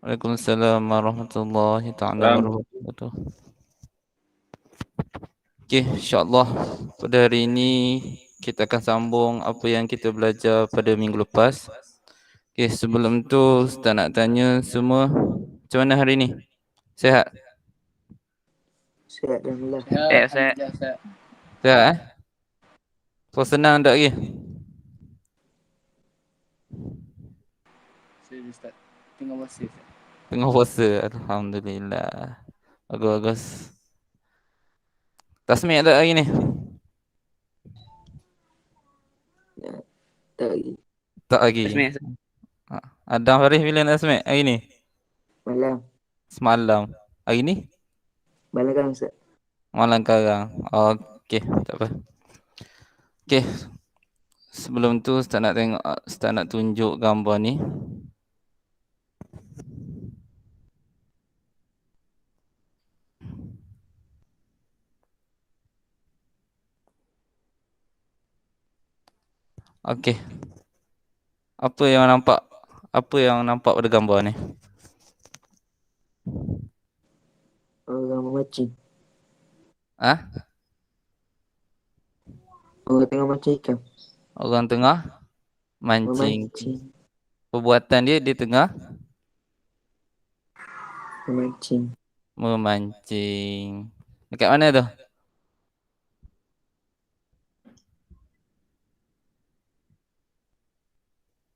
Waalaikumsalam warahmatullahi taala wabarakatuh. Okey, insya-Allah pada hari ini kita akan sambung apa yang kita belajar pada minggu lepas. Okey, sebelum tu Ustaz nak tanya semua, macam mana hari ni? Sihat? Sihat alhamdulillah. Sihat. Sihat Kau senang tak lagi? Saya Ustaz. Tengah puasa Ustaz. Tengah puasa, alhamdulillah. Bagus-bagus. Tasmik tak hari ni? Tak lagi. Tak lagi. Tasmik Ustaz. Adam Faris bila nak tasmik hari ni? Malam. Semalam. Hari ni? Malam kan Ustaz? Malam karang. Okey, tak apa. Okey. Sebelum tu Ustaz nak tengok, Ustaz nak tunjuk gambar ni. Okey. Apa yang nampak? Apa yang nampak pada gambar ni? Orang memancing. Ah? Orang tengah mancing ikan. Orang tengah mancing. Memancing. Perbuatan dia tengah Memancing. memancing. Dekat mana tu?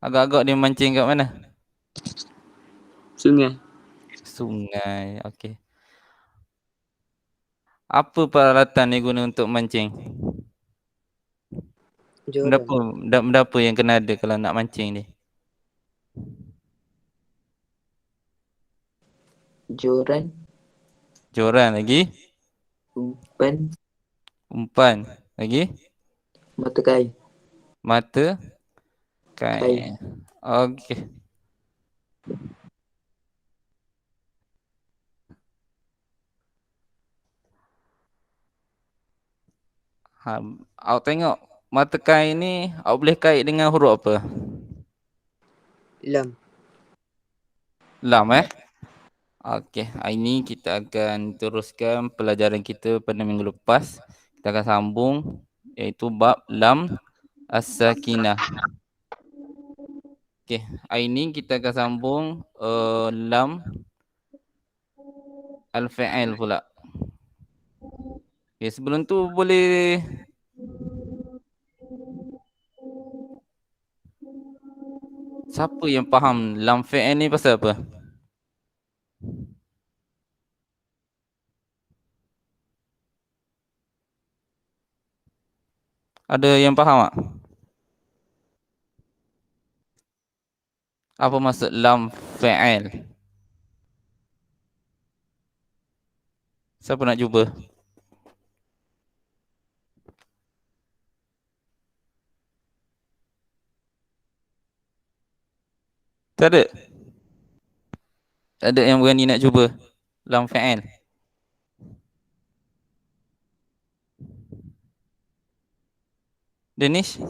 Agak-agak dia mancing kat mana? Sungai. Sungai. Okey. Apa peralatan dia guna untuk mancing? Joran. Benda apa yang kena ada kalau nak mancing ni? Joran. Joran lagi? Umpan. Umpan lagi? Mata kail. Mata kail. Kail. Okey. Awak tengok mata kail ni awak boleh kait dengan huruf apa? Lam. Lam Okey, hari ni kita akan teruskan pelajaran kita pada minggu lepas. Kita akan sambung iaitu bab lam as-sakinah. Okey, hari ni kita akan sambung lam al-fa'il pula. Okey, sebelum tu boleh siapa yang faham lam fa'il ni pasal apa? Ada yang faham tak? Apa maksud lam fa'il? Siapa nak cuba? Tak ada? Tak ada yang berani nak cuba lam fa'il? Danish?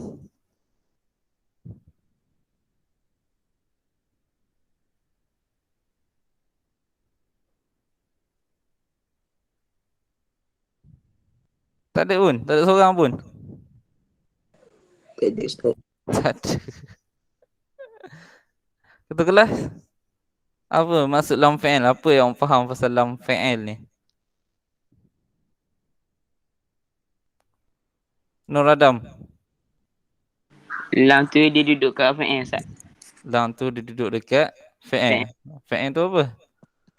Tak ada pun? Tak ada seorang pun? Tak ada Ustaz. Tak ada. Ketua kelas? Apa maksud lam fa'il? Apa yang faham pasal lam fa'il ni? Nur Adam? Lam tu dia duduk kat fa'il Ustaz. Lam tu dia duduk dekat fa'il. Fa'il tu apa?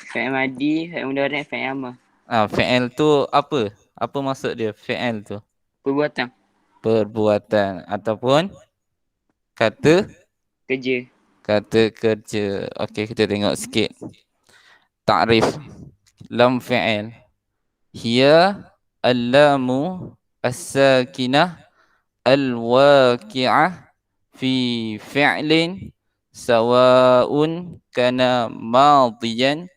Fa'il madi, fa'il mudhari', fa'il amar. Fa'il tu apa? Apa maksud dia fa'il tu? Perbuatan. Perbuatan ataupun kata Kerja. kata kerja. Okey, kita tengok sikit. Ta'rif lam fa'il. Hiya al-lamu as-sakinah al-waqi'ah fi fi'lin sawa'un kana madiyan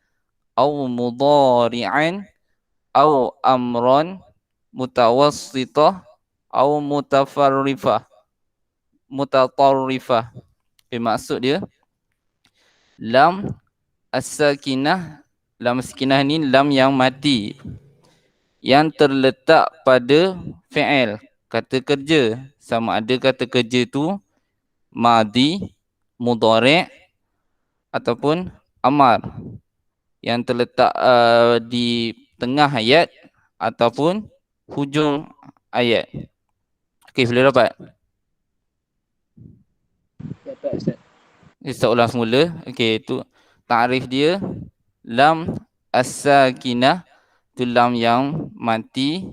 aw mudhari'an aw amran mutawassitah aw mutatarrifah. Maksud dia lam as-sakinah, lam sakinah ni lam yang mati yang terletak pada fi'il, kata kerja. Sama ada kata kerja tu madi, mudhari' ataupun amar, yang terletak di tengah ayat ataupun hujung ayat. Okey, boleh dapat? Dapat Ustaz. Kita ulang semula. Okey, itu takrif dia. Lam as-sakinah tu lam yang mati.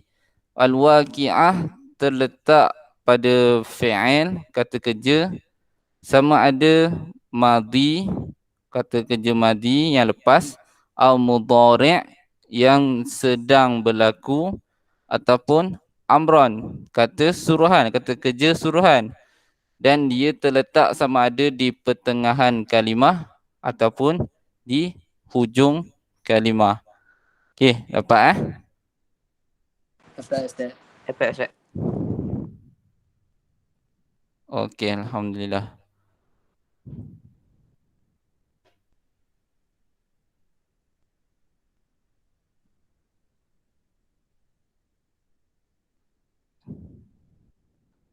Al-waqi'ah terletak pada fi'il, kata kerja. Sama ada madi, kata kerja madi yang lepas, atau mudhari' yang sedang berlaku, ataupun amron, kata suruhan, kata kerja suruhan. Dan dia terletak sama ada di pertengahan kalimah ataupun di hujung kalimah. Okey, dapat Dapat Ustaz. Dapat Ustaz. Okey, alhamdulillah.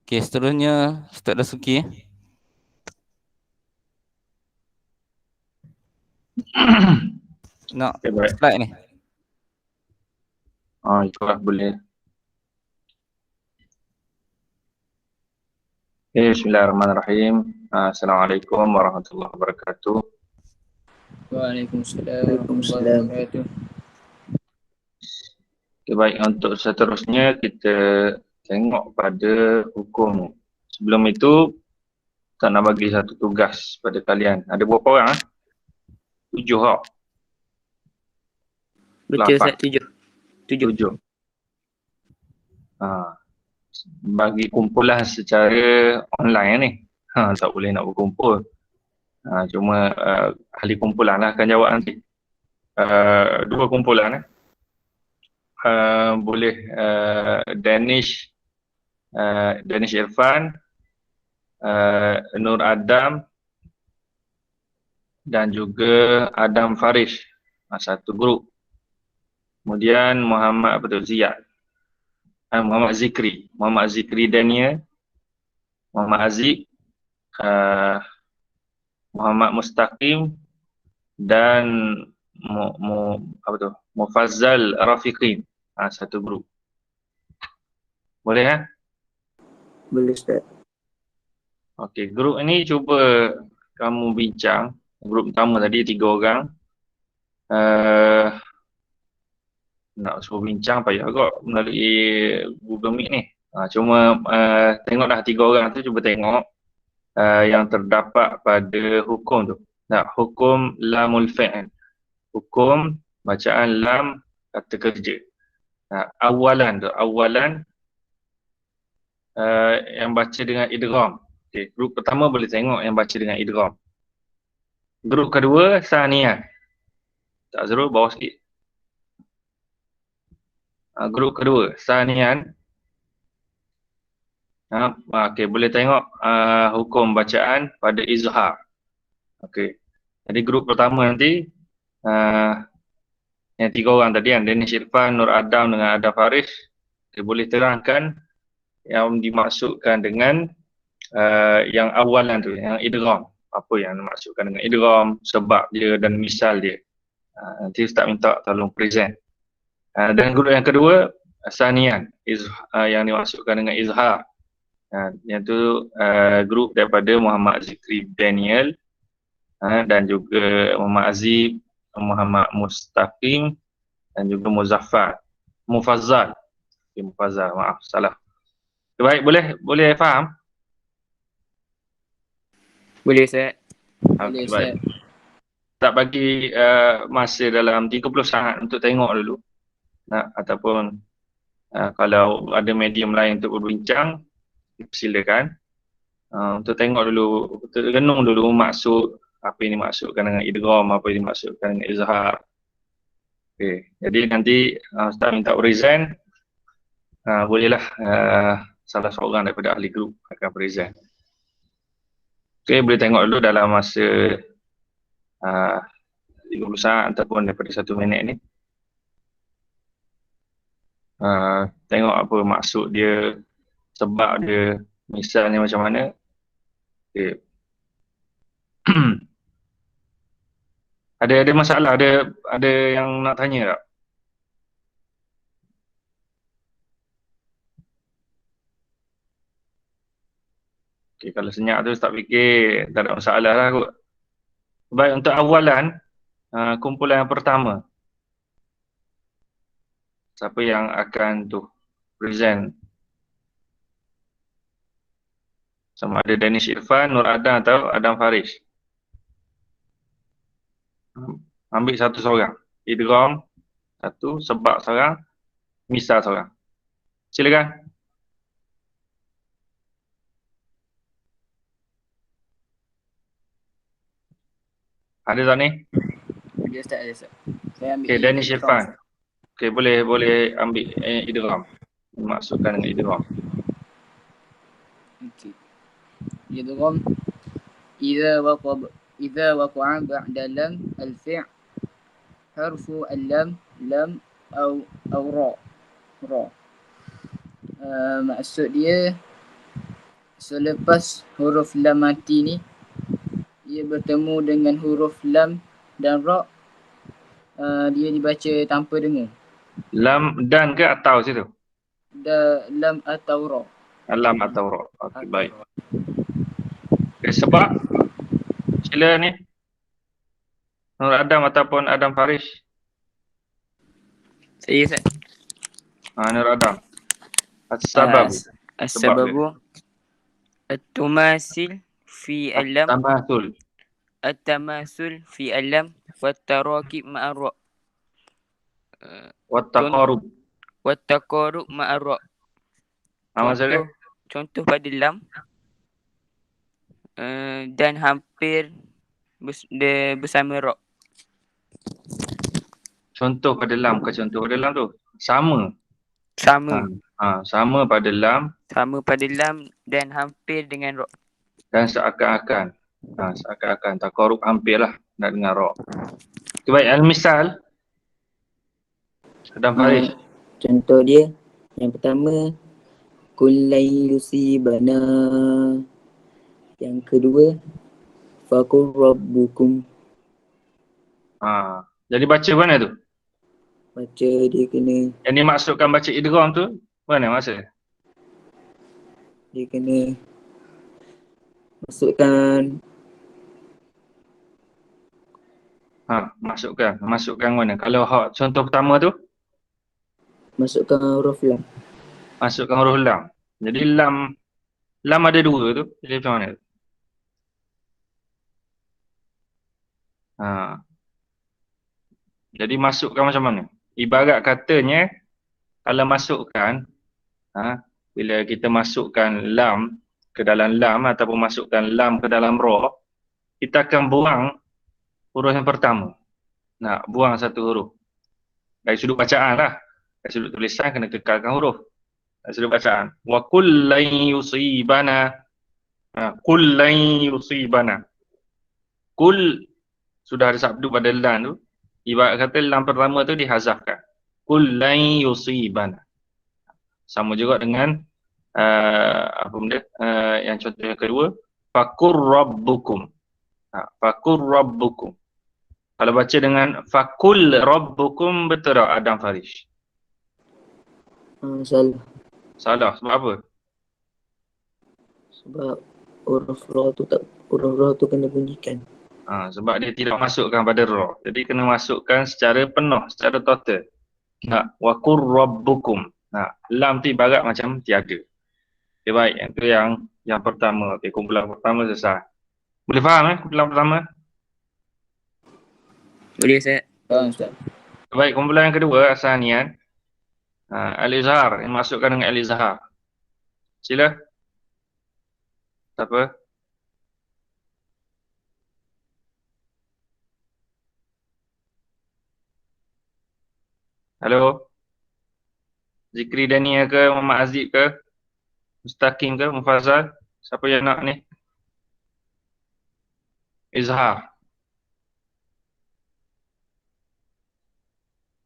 Okey, seterusnya Ustaz Dasuki. Nak Okay, baik. slide ni. Itulah boleh. Bismillahirrahmanirrahim. Assalamualaikum warahmatullahi wabarakatuh. Waalaikumsalam warahmatullahi wabarakatuh. Okay, baik, untuk seterusnya kita tengok pada hukum. Sebelum itu, tak nak bagi satu tugas pada kalian. Ada berapa orang? 7 orang. Betul Lapan. Ustaz, 7. 7. 7. Bagi kumpulan secara online ni. Tak boleh nak berkumpul. Cuma ahli kumpulan lah akan jawab nanti. 2 kumpulan boleh Danish Irfan, Nur Adam dan juga Adam Farish, satu grup. Kemudian Muhammad Ziyad, Muhammad Zikri Daniel, Muhammad Aziz, Muhammad Mustaqim dan Mufazzal Rafiqin, satu grup. Boleh Boleh Ustaz. Okey, grup ni cuba kamu bincang. Grup pertama tadi 3 orang. Nak suruh bincang payah agak melalui Google Meet ni. Cuma tengoklah 3 orang tu, cuba tengok yang terdapat pada hukum tu. Hukum lamul fi'il. Hukum bacaan lam kata kerja. Awalan yang baca dengan idgham. Okay, grup pertama boleh tengok yang baca dengan idgham. Grup kedua sanian. Tak Zul, bawah sikit. Grup kedua sanian. Okay, boleh tengok hukum bacaan pada izhar. Okay. Jadi grup pertama nanti yang 3 orang tadi, yang Danish Irfan, Nur Adam dengan Adam Faris, dia boleh terangkan yang dimaksudkan dengan yang awalan tu, yang idgham. Apa yang dimaksudkan dengan idgham, sebab dia dan misal dia. Nanti Ustaz minta tolong present. Dan grup yang kedua sanian, yang dimaksudkan dengan izhar. Yang tu grup daripada Muhammad Zikri Daniel dan juga Muhammad Aziz, Muhammad Mustaqim dan juga Mufazzal. Mufazzal, maaf salah. Baik, boleh faham? Boleh Ustaz. Boleh Baik. Ustaz. Tak bagi masa dalam 30 saat untuk tengok dulu. Ataupun kalau ada medium lain untuk berbincang, silakan. Untuk tengok dulu, untuk renung dulu maksud apa yang dimaksudkan dengan idgham, apa yang dimaksudkan dengan izhar. Okey, jadi nanti Ustaz minta present. Bolehlah salah seorang daripada ahli grup akan present. Okey, boleh tengok dulu dalam masa 30 saat ataupun daripada 1 minit ni. Tengok apa maksud dia, sebab dia, misalnya macam mana. Okay. Ada masalah, ada yang nak tanya tak? Okay, kalau senyap tu tak fikir, tak ada masalah lah kot. Baik, untuk awalan, kumpulan yang pertama. Siapa yang akan tu present? Sama ada Danish Irfan, Nur Adam atau Adam Faris. Ambil satu seorang. Idgham satu, sebab seorang, misal seorang. Silakan. Ada tak ni? Ada Ustaz, ada Ustaz. Saya ambil Okay, Danish idgham, Irfan. Ustaz. Okay, boleh ambil idgham. Masukkan dengan idgham. Okey. Idgham idza waqa'a ba'da lam al-fi' harfu al-lam lam aw ra. Maksud dia selepas huruf lam mati ni ia bertemu dengan huruf lam dan ra, dia dibaca tanpa dengar. Lam dan ke atau situ? Lam atau ra. Lam atau ra. Okey, baik. Okay, sebab sila ni Nur Adam ataupun Adam Faris. Saya Ustaz. Nur Adam. As-sabab. As-sababu at-tumasil fi al-lam Tamasul. at-tamasul fi al-lam wat-tarakib ma'a ra Wat-taqarub. wat-taqarub ma'a ra. Maksudnya? Contoh pada lam dan hampir bersama ra. Contoh pada lam ke contoh pada lam tu? Sama. Sama Sama pada lam dan hampir dengan ra. dan seakan-akan. Seakan-akan. Taqarub hampir lah nak dengan ra. Okay, baik. Al-misal. Adam Faris. Contoh dia yang pertama kullai yusibana. Yang kedua faqur rabbukum. Jadi baca mana tu? Baca dia kena Yang dimaksudkan baca idgham tu mana maksud? dia kena masukkan Masukkan mana? Kalau contoh pertama tu masukkan huruf lam. masukkan huruf lam. Jadi lam ada dua tu. Jadi macam mana? Jadi masukkan macam mana? Ibarat katanya kalau masukkan bila kita masukkan lam ke dalam lam ataupun masukkan lam ke dalam ra, kita akan buang huruf yang pertama. Buang satu huruf. Dari sudut bacaan lah. Dari sudut tulisan kena kekalkan huruf. Dari sudut bacaan. Wa kullan yusibana. Kullan yusibana. Kul sudah ada sabdu pada lam tu. Ibarat kata lam pertama tu dihazafkan. Kullan yusibana. Sama juga dengan apa benda? Yang contoh yang kedua. Fakur rabbukum. Fakur rabbukum. Kalau baca dengan fakul rabbukum, betul tak Adam Faris? Salah. Salah. Sebab apa? Sebab huruf ra tu kena bunyikan. Sebab dia tidak masukkan pada ra. Jadi kena masukkan secara penuh, secara total. Wakur rabbukum. Lam tu ibarat macam tiada. Okay, baik. Itu yang pertama. Okay, kumpulan pertama selesai. Boleh faham kumpulan pertama? Boleh Ustaz? Faham Ustaz. Baik, kumpulan yang kedua asanian. Al-Izhar. Yang masukkan dengan Al-Izhar. Sila. Siapa? Halo? Zikri Dania ke? Muhammad Aziz ke? Mustaqim ke? Mufazal? Siapa yang nak ni? Izhar.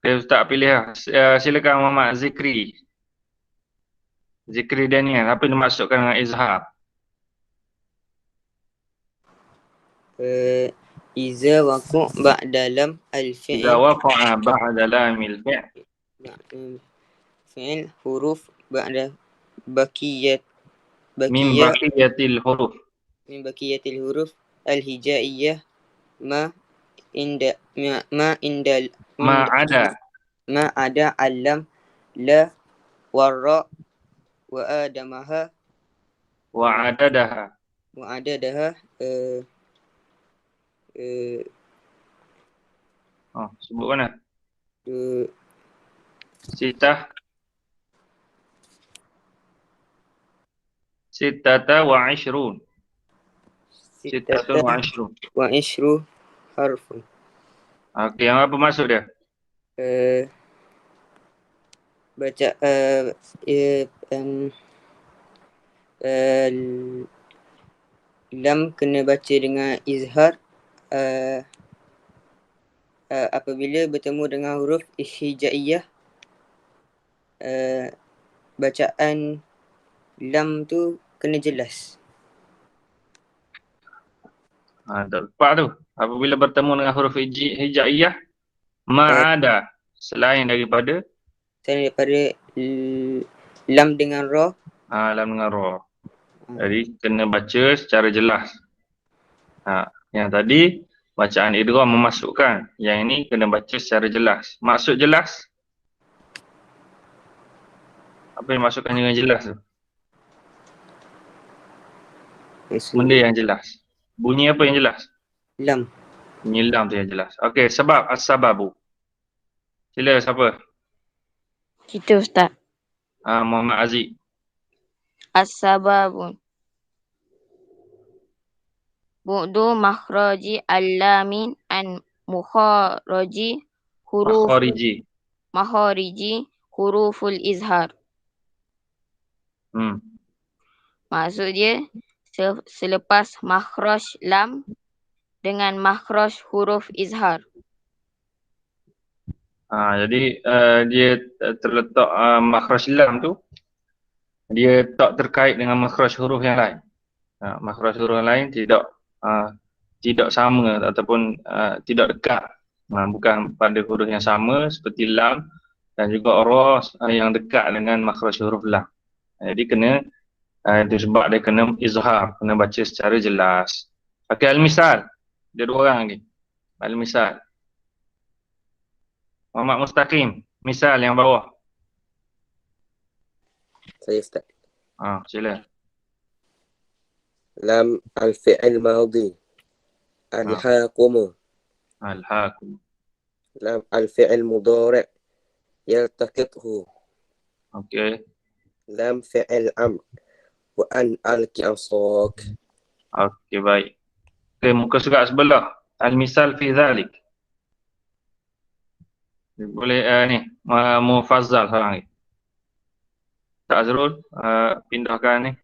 Okay, Ustaz pilih lah. Silakan Muhammad Zikri. Zikri Daniel. Apa yang dimaksudkan dengan izhar? إذا وقع بعد لم Idza الفعل waqa'a ba'da lamil fi'l فعل حروف بعد بقية min بقية baqiyatil huruf. من بقية الحروف الهجائية ما عند ما عند Ma ada. ما عدا اللام لا والراء وآدمها Wa adadaha. وعددها Sebut mana? آه، Sitah. Sittata wa ishrun. Sittatun wa ستة ishrun. وعشر حرف Okey, yang apa maksud dia? baca lam kena baca dengan izhar apabila bertemu dengan huruf hijaiyah bacaan lam tu kena jelas. Tak tepat tu. Apabila bertemu dengan huruf hijaiyah, ma'ada. Selain daripada Selain daripada lam dengan ra. lam dengan ra. Jadi kena baca secara jelas. Yang tadi bacaan idgham memasukkan. Yang ini kena baca secara jelas. Maksud jelas? Apa yang masukkan dengan jelas tu? Benda yang jelas. Bunyi apa yang jelas? Lam. Bunyi lam tu yang jelas. Okey, sebab as-sababu. Sila siapa? Kita Ustaz. Muhammad Aziz. As-sababu. Bu'du makhraji al-lamin an mukhariji huruful izhar. Maksud dia selepas makhraj lam dengan makhraj huruf izhar. Jadi dia terletak makhraj lam tu, dia tak terkait dengan makhraj huruf yang lain. Makhraj huruf yang lain tidak sama ataupun tidak dekat. Bukan pada huruf yang sama seperti lam dan juga ra yang dekat dengan makhraj huruf lam. Jadi kena itu sebab dia kena izhar, kena baca secara jelas. Okey, al-misal. Dia dua orang lagi. Al-misal. Muhammad Mustaqim, misal yang bawah. Saya Ustaz. Sila. Lam al-fi'il madhi. Alhaakum. Alhaakum. Lam al-fi'il mudhari'. Yaltaqithu. Okey. Lam fi'il amr. Wa an alqi asak. Okey, baik. Okey, muka surat sebelah. Al-misal fi dhalik. Boleh ni, Mufazzal sekarang ni. Tak Azrul, pindahkan ni.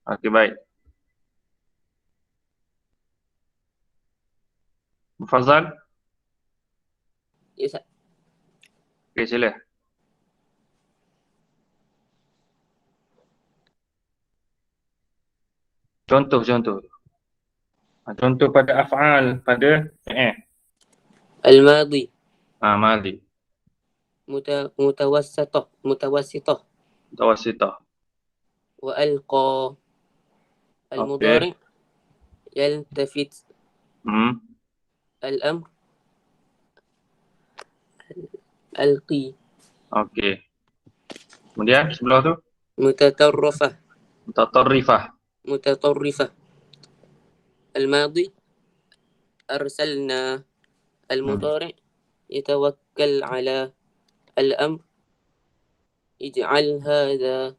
Okey, baik. Mufazzal? Ya, Ustaz. Okey, sila. Contoh. Contoh pada af'al, pada Al-madhi. madhi. Mutawassitah. Mutawassitah. Wa alqa. Al-mudhari' yaltafit. Al-amr alqi. Okey. Kemudian sebelah tu? Mutatarrifah. Mutatarrifah. الماضي أرسلنا. المضارع يتوكل على الأمر اجعل هذا.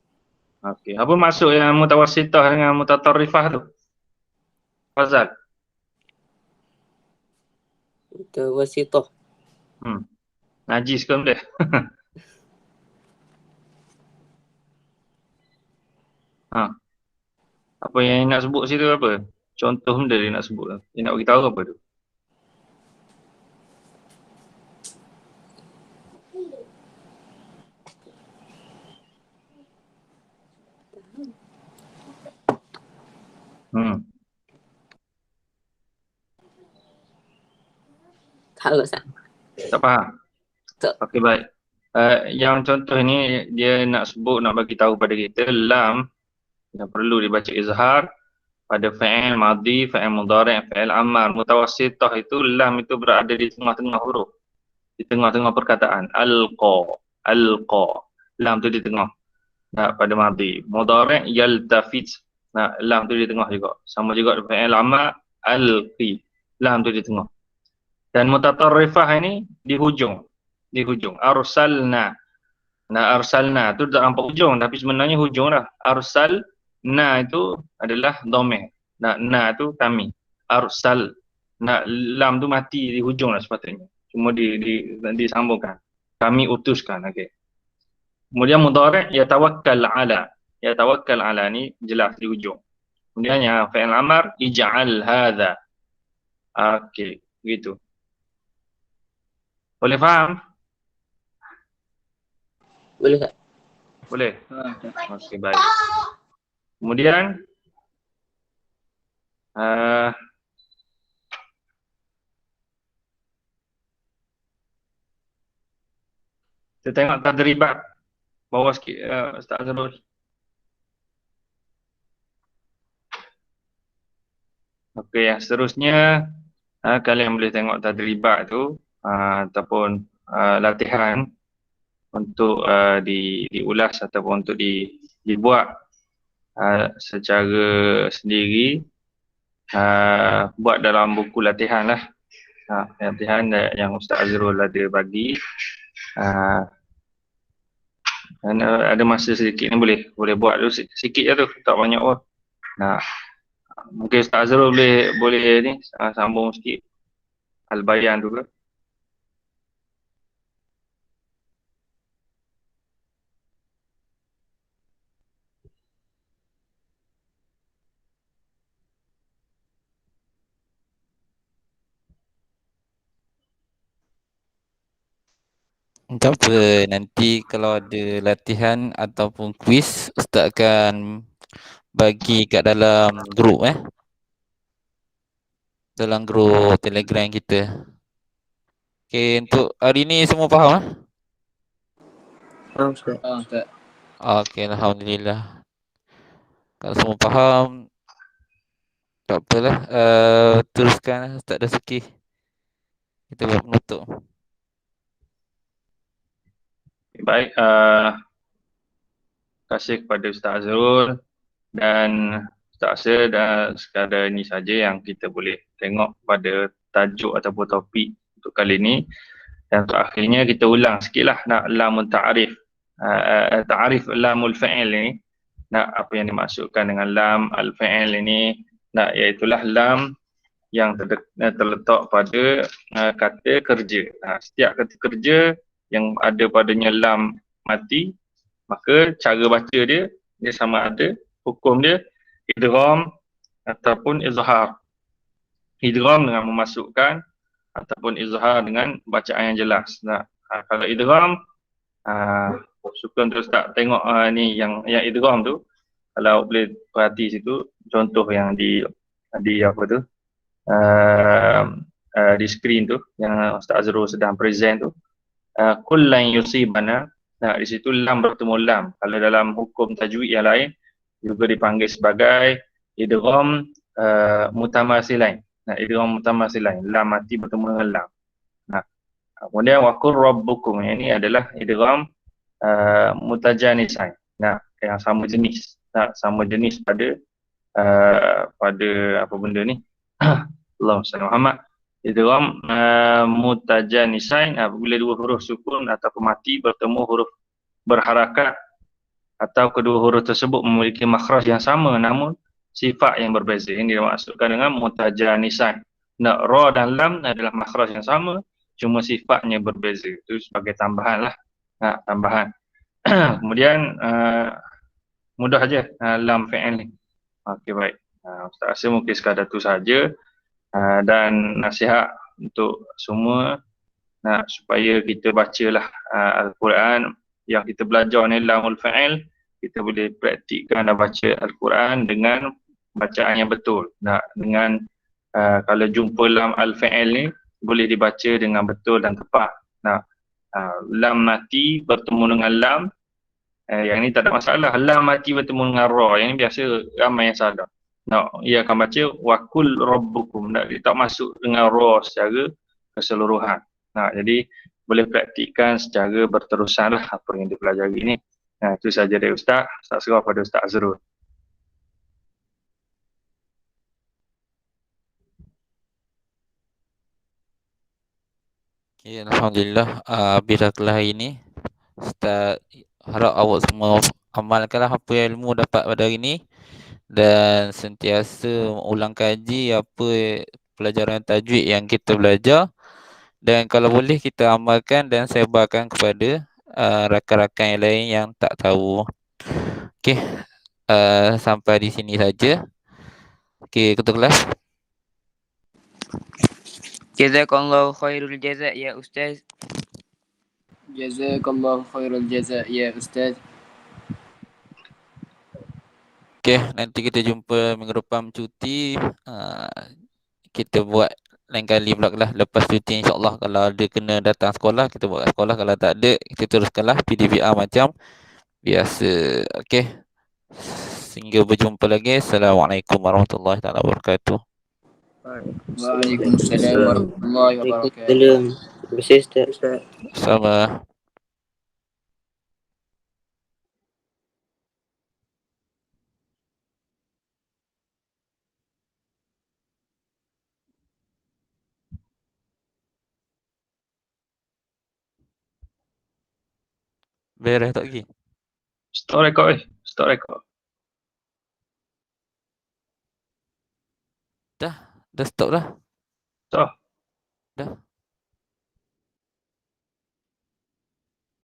Okey. Apa maksud yang mutawassitah dengan mutatarrifah tu? Fazal. متوسطة. Najis ke boleh? Apa yang nak sebut situ apa? contoh benda dia nak sebut. Dia nak beritahu apa tu? Tahu Ustaz. Tak faham? Tak. Okey, baik. Yang contoh ni dia nak sebut, nak bagi tahu pada kita lam yang perlu dibaca izhar pada fa'il madhi, fa'il mudhari', fa'il amar. Mutawassithah itu lam itu berada di tengah-tengah huruf. Di tengah-tengah perkataan. Alqa, alqa. Lam tu di tengah. Nah, pada madhi. Mudhari' yaltafit. Nah, lam tu di tengah juga. Sama juga dengan fa'il amar, alqi. Lam tu di tengah. Dan mutatarrifah ini di hujung. Di hujung. Arsalna. Nah, arsalna tu tak nampak hujung tapi sebenarnya hujung dah. Arsalna itu adalah dhamir. Nah, na tu kami. Arsal. Nah, lam tu mati di hujung lah sepatutnya. Cuma disambungkan. Kami utuskan. Okey. Kemudian mudhari' yatawakkal ala. Yatawakkal ala ni jelas di hujung. Kemudian yang fa'il amar ij'al hadha. Okey, begitu. Boleh faham? Boleh tak? Boleh? Tak. Okey, baik. Kemudian kita tengok tadribat bawah sikit Ustaz Azrul. Okey, yang seterusnya kalian boleh tengok tadribat tu ataupun latihan untuk diulas ataupun untuk dibuat secara sendiri, buat dalam buku latihan lah. Latihan yang Ustaz Azrul ada bagi. Ada masa sedikit ni boleh buat dulu sikit je tu, tak banyak pun. Mungkin Ustaz Azrul boleh ni sambung sikit al-bayan tu ke. Tak apa, nanti kalau ada latihan ataupun kuis, Ustaz akan bagi kat dalam grup dalam grup Telegram kita. Okey, untuk hari ni semua faham Faham Ustaz? Ustaz. Okey, alhamdulillah. Kalau semua faham, tak apalah, teruskan Ustaz Dasuki. Kita buat penutup. Baik, terima kasih kepada Ustaz Azrul dan Ustaz Asir, dan sekadar ini saja yang kita boleh tengok pada tajuk ataupun topik untuk kali ini. Dan untuk akhirnya kita ulang sikitlah nak lamul ta'arif, ta'arif lamul fa'il ini. Nak apa yang dimaksudkan dengan lam al-fa'il ini, nak iaitulah lam yang terletak pada kata kerja. Setiap kata kerja yang ada padanya lam mati, maka cara baca dia sama ada hukum dia idgham ataupun izhar. Idgham dengan memasukkan ataupun izhar dengan bacaan yang jelas. Kalau idgham, suka terus tak tengok ni yang idgham tu, kalau boleh perhati situ contoh yang di apa tu di skrin tu yang Ustaz Azrul sedang present tu. Kullan yusibana. Di situ lam bertemu lam. Kalau dalam hukum tajwid yang lain juga dipanggil sebagai idgham mutamasilain. Idgham mutamasilain. Lam mati bertemu dengan lam. Kemudian wa qur rabbukum. Ini adalah idgham mutajanisain. Yang sama jenis. Sama jenis pada apa benda ni? Allahumma salli Muhammad. Idgham mutajanisain apabila dua huruf sukun atau mati bertemu huruf berharakat atau kedua huruf tersebut memiliki makhraj yang sama namun sifat yang berbeza. Ini dimaksudkan dengan mutajanisain. Ra dan lam adalah makhraj yang sama, cuma sifatnya berbeza. Itu sebagai tambahan lah. Tambahan. Kemudian mudah aja lam fa'il ni. Okey, baik. Ustaz rasa mungkin sekadar tu saja. Dan nasihat untuk semua supaya kita bacalah Al-Quran yang kita belajar ni lamul fa'il, kita boleh praktikkan dan baca Al-Quran dengan bacaan yang betul. Dengan kalau jumpa lam al-fa'il ni boleh dibaca dengan betul dan tepat. Lam mati bertemu dengan lam, yang ni tak ada masalah. Lam mati bertemu dengan ra, yang ni biasa ramai yang salah. Ia akan baca wakul rabbukum. Dia tak masuk dengan ra secara keseluruhan. Jadi boleh praktikkan secara berterusan lah apa yang dipelajari ni. Itu saja dari Ustaz. Ustaz serah pada Ustaz Azrul. Okay, Alhamdulillah. Biraklah hari ini. Ustaz harap awak semua amalkanlah apa ilmu dapat pada hari ini dan sentiasa ulang kaji apa pelajaran tajwid yang kita belajar, dan kalau boleh kita amalkan dan sebarkan kepada rakan-rakan yang lain yang tak tahu. Okey, sampai di sini saja. Okey, ketua kelas. Jazakallahu khairul jazak ya Ustaz. Jazakallahu khairul jazak ya Ustaz. Okey, nanti kita jumpa minggu depan cuti. Kita buat lain kali pula lah lepas cuti, insyaAllah. Kalau ada kena datang sekolah, kita buat kat sekolah. Kalau tak ada, kita teruskanlah PDPR macam biasa. Okey, sehingga berjumpa lagi. Assalamualaikum warahmatullahi wabarakatuh. Waalaikumsalam warahmatullahi wabarakatuh. Terima kasih Ustaz. Sama. Beres tak lagi? Stop record. Stop record. Dah stop dah. Stop. Dah.